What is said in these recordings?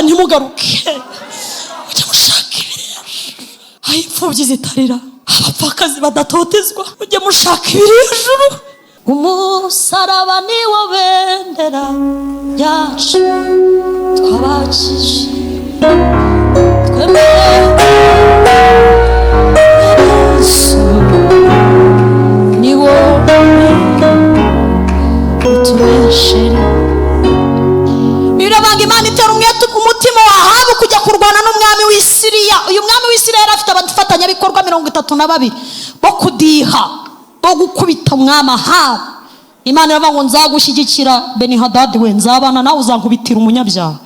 ntimugaruke, mujye mushaka ibiri hejuru. Aho imfubyi zitarira, abapfakazi badatotezwa, mujye mushaka ibiri hejuru. Umusaraba niwo bendera ryacu twabakije, twemeye Yesu niwo utubeshere. Birabanga Imana itera umwete umutima wa Ahabu kujya kurwana n'umwami w'i Siriya. Uyu mwami w'i Siriya yari afite abafatanyabikorwa 32 bo kudiha, bo gukubita umwami Ahabu. Imana iravuga ngo nzagushyigikira Benihadadi we, nzabana nawe, uzankubitira umunyabyaha.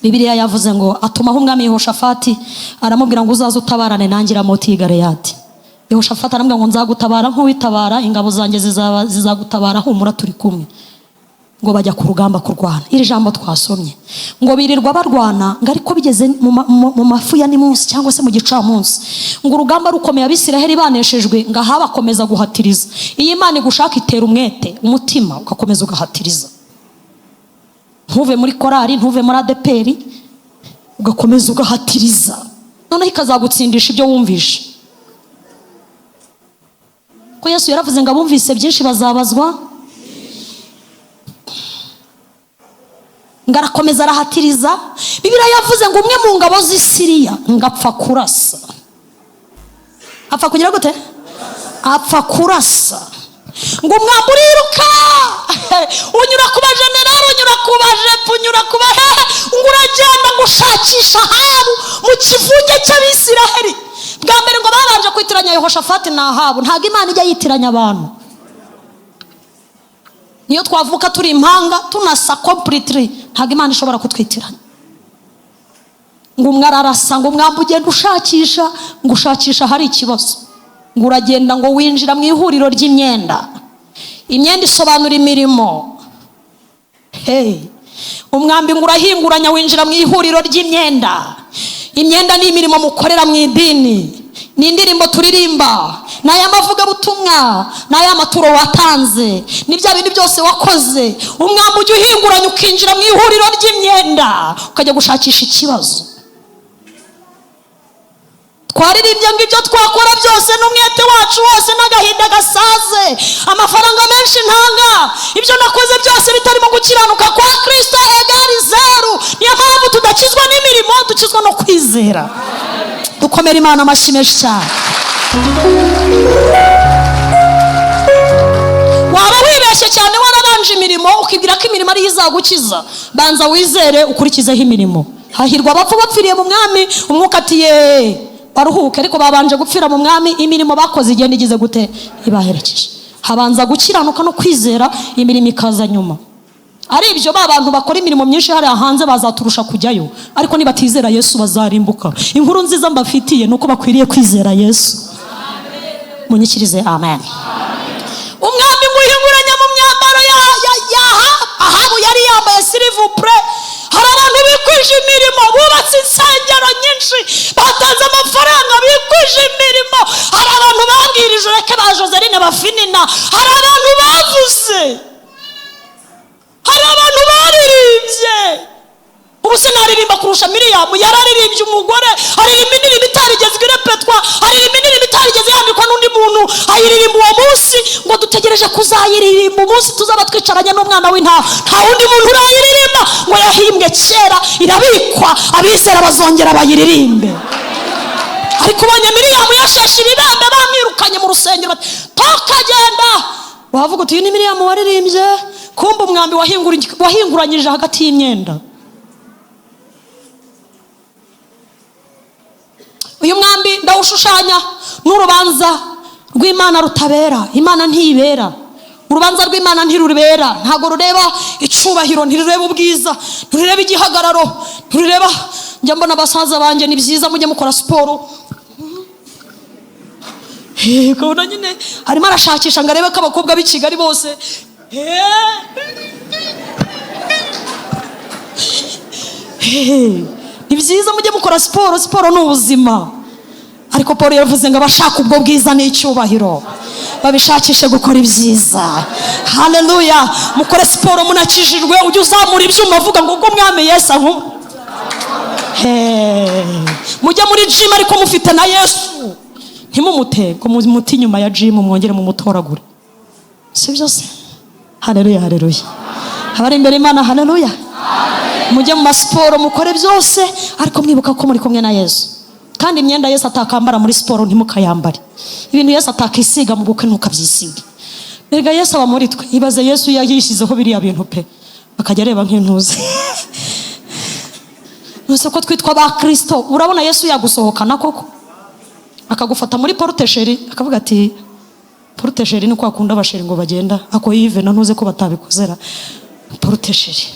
Bibiliya yavuze ngo atumaho umwami Yehoshafati, aramubwira ngo uzaze utabarane nanjye Ramoti Galeyadi. Yehoshafati aramubwira ngo nzagutabara nk'uwitabara, ingabo zanjye zizagutabara, humura turi kumwe. Ngo bajya ku rugamba kurwana. Iri jambo twasomye ngo birirwa barwana, ngo ariko bigeze mu mafu ya nimunsi cyangwa se mu gicamunsi, ngo urugamba rukomeye, Abisiraheli baneshejwe, ngo aha bakomeza guhatiriza. Iyi Imana igushaka itera umwete umutima, ugakomeza ugahatiriza. Ntuve muri korari, ntuve muri ADPR, ugakomeza ugahatiriza, noneho ikazagutsindisha ibyo wumvishe. Ko Yesu yaravuze ngo abumvise byinshi bazabazwa. Ngarakomeza arahatiriza. Bibiliya yavuze ngo umwe mu ngabo z'i Siriya ngapfa kurasa. Apfa kugira gute? Apfa kurasa. Ngo mwamburiruka, unyura kuba general, unyura kuba jefu, unyura kuba ngo uragenda ngo ushakisha Ahabu mu kivuge cy'Abisiraheli. Bwa mbere ngo babanje kwitiranya Yehoshafati na Ahabu. Ntago Imana ijya yitiranya abantu. Niyo twavuka turi impanga tunasa completely, ntago Imana ishobora kutwitiranya. Ngo umwe ararasa, ngo mwambu ugenda ushakisha, ngo ushakisha hari ikibazo. Ngo uragenda ngo winjira mu ihuriro ry'imyenda. Imyenda isobanura imirimo. Umwambi ngo urahinguranya winjira mu ihuriro ry'imyenda. Imyenda ni imirimo mukorera mu idini, ni indirimbo turirimba, n'aya mavuga butumwa, n'aya maturo watanze, ni bya bindi byose wakoze. Umwambi ujya uhinguranya ukinjira mu ihuriro ry'imyenda, ukajya gushakisha ikibazo. Twaririmbye ngo ibyo twakora byose n'umwete wacu wose n'agahinda gasaze, amafaranga menshi ntanga, ibyo nakoze byose bitarimo gukiranuka kwa Kristo egari zeru. Niyo mpamvu tudakizwa n'imirimo, dukizwa no kwizera. Dukomere Imana amashyi menshi cyane. Waba wibeshye cyane warabanje imirimo ukibwira ko imirimo ari izagukiza. Banza wizere ukurikizeho imirimo. Hahirwa abapfu bapfiriye mu mwami, umwuka atiye baruhuke, ariko babanje gupfira mu mwami, imirimo bakoze igenda igize gute? Ibaherekeje. Habanza gukiranuka no kwizera, imirimo ikaza nyuma. Ari ibyo babantu bakora imirimo myinshi hari hanze bazaturusha kujyayo, ariko nibatizera Yesu bazarimbuka. Inkuru nziza mbafitiye nuko bakwiriye kwizera Yesu. Munyikirize amen. Umwami muhinguranya mu myambaro ya Ahabu yari yambaye silivupure. Hari abantu bikwije imirimo, bubatse insengero nyinshi, batanze amafaranga, bikwije imirimo. Hari abantu babwirije ureke ba Joseline bafinina. Hari abantu bavuze, hari abantu baririmbye. Ubu se naririmba kurusha Miriyamu. Yararirimbye umugore, aririmba indirimbo itarigezwe irepetwa, aririmba indirimbo itarigeze yandikwa n'undi muntu, ayiririmba uwo munsi. Ngo dutegereje kuzayiririmba umunsi tuzaba twicaranye n'umwana w'intama. Nta wundi muntu urayiririmba, ngo yahimbwe kera, irabikwa, abizera bazongera bayiririmbe. Ariko ubonye Miriyamu yashashe ibibembe, bamwirukanye mu rusengero, tukagenda. Wavuga uti uyu ni Miriyamu waririmbye, kumbe umwambi wahinguranyije hagati y'imyenda. Uyu mwambi ndawushushanya n'urubanza rw'Imana rutabera. Imana ntibera. Urubanza rw'Imana ntirureba, ntago rureba icubahiro, ntirureba ubwiza, ntirureba igihagararo, ntirureba. Njya mbona abasaza banjye, ni byiza mujye mukora siporo. Kubona nyine harimo arashakisha ngo arebe ko abakobwa b'i Kigali bose ni byiza mujye mukora siporo. Siporo ni ubuzima. Ariko Paul yavuze ngo abashaka ubwo bwiza n'icyubahiro babishakishe gukora ibyiza. Haleluya. Mukore siporo munakijijwe, ujye uzamura ibyuma avuga ngo ubwo mwami Yesu aho. Mujye muri gym ariko mufite na Yesu, ntimumutego muti inyuma ya gym mwongere mu mutoragure, sibyo se? Haleluya, haleluya. Abari imbere Imana, haleluya. Mujye mu masiporo mukore byose ariko mwibuka ko muri kumwe na Yesu. Kandi imyenda Yesu atakambara muri siporo ntimukayambare. Ibintu Yesu atakisiga mu bukwe ntukabyisiga. Erega Yesu aba muri twe. Ibaze Yesu yayishyizeho biriya bintu pe, akajya areba nk'intuzi. Nuse ko twitwa ba Kristo, urabona Yesu yagusohokana koko akagufata muri portesheri akavuga ati portesheri ni kwa kunda abasheri ngo bagenda ako yive na ntuze ko batabikozera portesheri.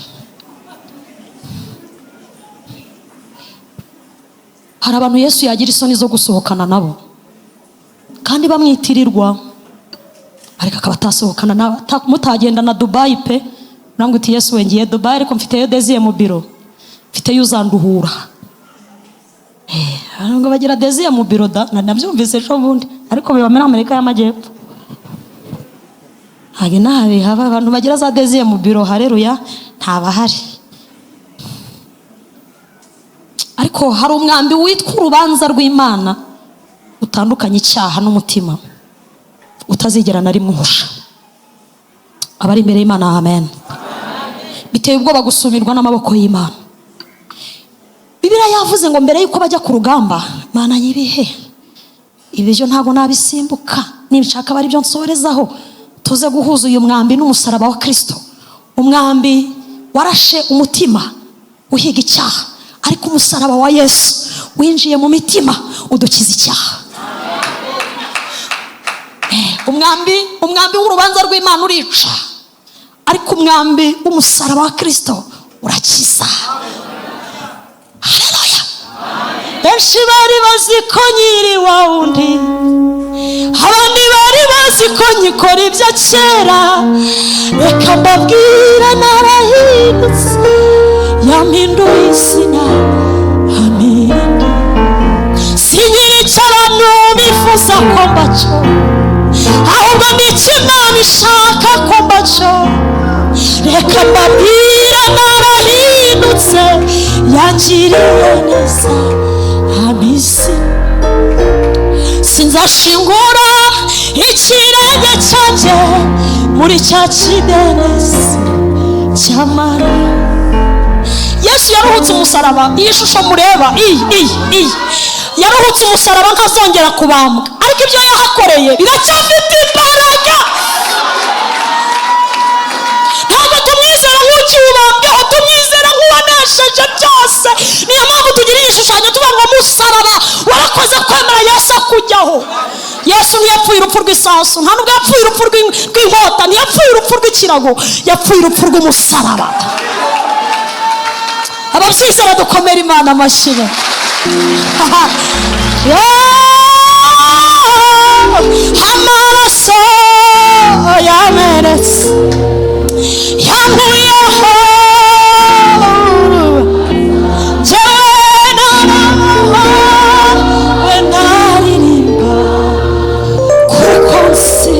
Hari abantu Yesu yagira isoni zo gusohokana nabo kandi bamwitirirwa, ariko akaba atasohokana nabo. Mutagenda na Dubai pe, nangu uti Yesu wengiye Dubai ariko mfiteyo Desire mu biro, mfiteyo uzanduhura. Ngo bagira Desire mu biro da, nabyumvise ejo bundi, ariko biba muri Amerika y'Amajyepfo. Hage nabi haba abantu bagira za Desire mu biro, haleluya, ntabahari. Ariko hari umwambi witwa urubanza rw'Imana utandukanye icyaha n'umutima, utazigera na rimwe uhusha. Abari imbere y'Imana, amen. Biteye ubwoba gusumirwa n'amaboko y'Imana. Bibiliya yavuze ngo mbere yuko bajya ku rugamba, Mana yibihe ibyo ntago nabisimbuka, nibishaka bari byo nsorezaho. Tuze guhuza uyu mwambi n'umusaraba wa Kristo, umwambi warashe umutima uhiga icyaha, ariko umusaraba wa Yesu winjiye mu mitima udukiza icyaha. Umwambi w'urubanza rw'Imana urica, ariko umwambi w'umusaraba wa Kristo urakiza. Haleluya. Benshi bari bazi ko nyiri wa wundi, abandi bari bazi ko nyikora ibya kera. Reka mbabwira narahindutse, yampinduye izina, amen. Sinyiri cy'abantu bifuza ko mbacyo, ahubwo ni Imana ishaka ko mbacyo. Reka mbabwira narahindutse, yangiriye neza, abisi. Sinzashingura ikirenge cyanjye muri cya kidendezi cy'amara. Yesu yaruhutse umusaraba, iyi shusho mureba iyi yaruhutse umusaraba nkazongera kubambwa, ariko ibyo yahakoreye biracyafite imbaraga. Ntabwo tumwizera nk'ukiwubambweho, tumwizera nk'uwanesheje byose. Niyo mpamvu tugira igishushanyo tuvuga ngo umusaraba warakoze kwemera Yesu akujyaho. Yesu ntiyapfuye urupfu rw'isasu, nta nubwo yapfuye urupfu rw'inkota, ntiyapfuye urupfu rw'ikirago, yapfuye urupfu rw'umusaraba. Ababyizera dukomere Imana amashyi. Amaraso yamenetse yankuyeho, njyewe narabawe naririmba kuko nzi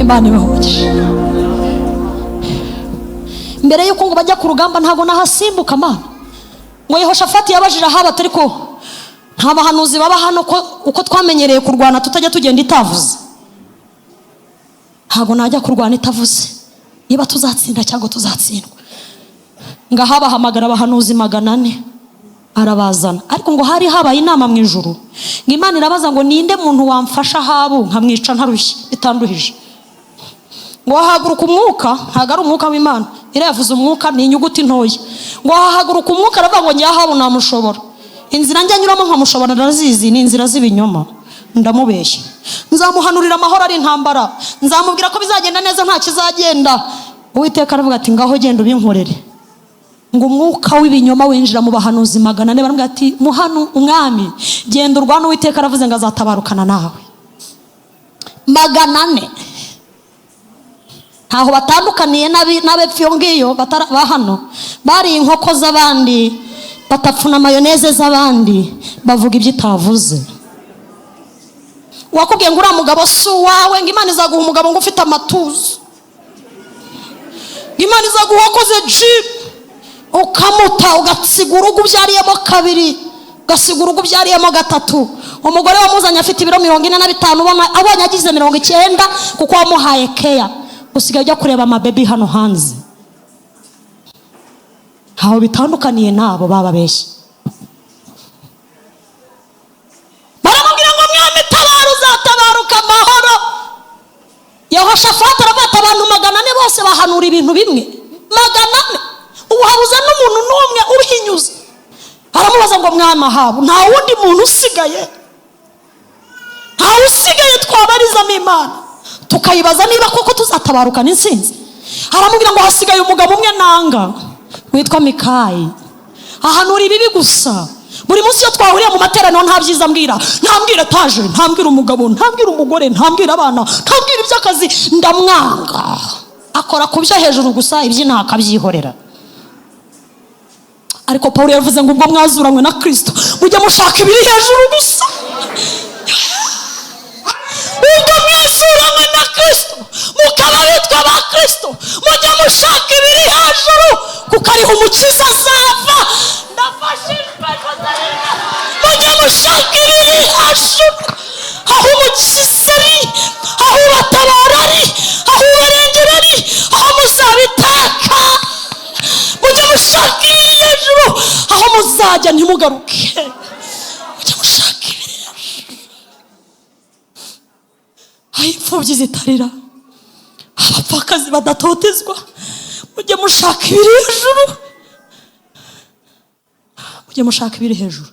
Imana ibahuje. Mbere yuko ngo bajya ku rugamba ntago nahasimbuka Mana, ngo Yehoshafati yabajije Ahaba ati ariko nta bahanuzi baba hano ko uko twamenyereye kurwana tutajya tugenda itavuze? Ntago najya kurwana itavuze, niba tuzatsinda cyangwa tuzatsindwa. Ngo Ahaba hamagara abahanuzi 400 arabazana, ariko ngo hari habaye inama mu ijuru, ngo Imana irabaza ngo ninde muntu wamfasha Ahabu nkamwica ntarushye bitanduhije. Ngo hahaguruka umwuka, ntago ari umwuka w'Imana, iravuze umwuka ni inyuguti ntoya. Ngo hahaguruka umwuka aravuga ngo njye Ahabu namushobora, inzira njya nyuramo nkamushobora ndazizi, ni inzira z'ibinyoma, ndamubeshya. Nzamuhanurira amahoro ari intambara, nzamubwira ko bizagenda neza nta kizagenda. Uwiteka aravuga ati ngaho genda ubinkorere. Ngo umwuka w'ibinyoma winjira mu bahanuzi 400, baramubwira ati muhanu umwami genda urwana, Uwiteka aravuze ngo azatabarukana nawe. 400 ntaho batandukaniye n'abepfyo ngiyo bahano, bari inkoko z'abandi, batapfuna mayoneze z'abandi, bavuga ibyo itavuze. wakubwiye ngo uriya mugabo si uwawe, ngo Imana izaguha umugabo ngo ufite amatuza, ngo Imana izaguha wakoze gym ukamuta ugasiga urugo ubyariyemo 2, ugasiga urugo ubyariyemo 3. umugore wamuzanye afite ibiro 45, abonye agize 90 kuko wamuhaye care, usigaye ujya kureba amabebi hano hanze. Haho bitandukaniye nabo bababeshye. Baramubwira ngo mwami tabara, uzatabaruka amahoro. Yehoshafati arabata abantu 400 bose bahanura ibintu bimwe, 400. ubu habuze n'umuntu n'umwe ubihinyuza. Aramubaza ngo mwami ahabu nta wundi muntu usigaye, nta usigaye twabarizamo Imana tukayibaza niba koko tuzatabaruka n'insinzi. Aramubwira ngo hasigaye umugabo umwe nanga witwa Mikayi, ahanura ibibi gusa. Buri munsi iyo twahuriye mu materaniro nta byiza mbwira, ntambwira etaje, ntambwira umugabo, ntambwira umugore, ntambwira abana, ntambwira iby'akazi, ndamwanga. Akora kubyo hejuru gusa, iby'inaha akabyihorera. Ariko Paulo yavuze ngo ubwo mwazuranywe na Kristo mujye mushaka ibiri hejuru gusa. Ubwo mwazuranywe na Kristo mukaba bitwa ba Kristo, mujye mushaka ibiri hejuru kuko ariho umukiza azava. Ndafashijwe Kozarina, mujye mushaka ibiri hejuru, aho umukiza ari, aho ubatabara ari, aho ubarengera ari, aho muzabitaka. Mujye mushaka ibiri hejuru, aho muzajya ntimugaruke. Mujye mushaka ibiri hejuru, aho imfubyi zitarira, abapfakazi badatotezwa. Mujye mushaka ibiri hejuru, mujye mushaka ibiri hejuru.